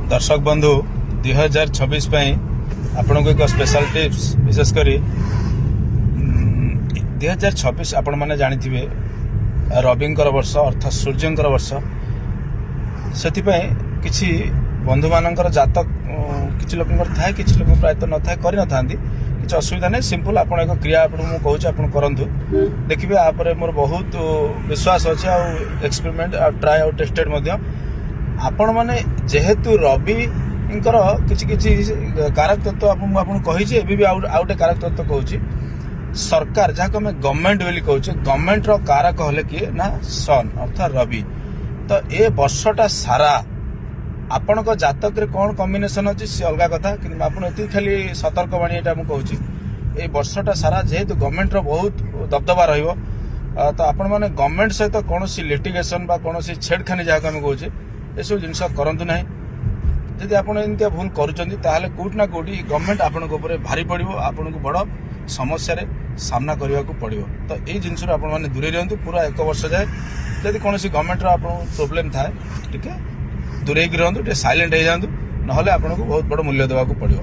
दर्शक बंधु 2026 आपण को एक स्पेशल टिप्स विशेषकर 2026 आपण मैंने जानी रविंकर वर्ष अर्थात सूर्यंकर वर्ष से किसी बंधु मानकर जातक किसी लोक थाए कि लोक प्रायतः न थाए कर किसी असुविधा नहीं सिंपल आप एक क्रिया मुझे कहूँ आप करूँ देखिए यापर मोर बहुत विश्वास अच्छे एक्सपेरिमेंट ट्राए आउ टेस्टेड आपण मैंने जेहेतु रवि किसी किसी कारक तत्व आपको कही आउटे कारक तत्व कहूँ सरकार जहाँ को गवर्नमेंट बोली कहूँ गवर्नमेंट रो कारक हेले किए ना सन अर्थात रवि तो ए वर्षटा सारा आपण जातक कौन कम्बिनेसन अच्छी सी अलग कथा कि ये खाली सतर्क बाणी यहाँ मुझे कहूँ ये वर्षटा सारा जेहेतु गवर्नमेंट रो बहुत दबदबा रहिबो तो आपण मैंने गवर्नमेंट सहित कौन लिटिगेशन बा कौन छेड़खानी जहाँ को कहूँ एसब जिन करतु ना जदि आप भूल करुँच कौटि ना कौटि गवर्नमेंट आपण भारी पड़ो आपन को बड़ समस्या सामना करने को पड़ो तो ये जिनस मैंने दूरे रुहतु पूरा एक वर्ष जाए जदि कौन गवर्नमेंट प्रोब्लेम थाए टे दूरे रुहतु टे साइलेंट हो जातु ना आपको बहुत बड़ मूल्य देवाक पड़ो।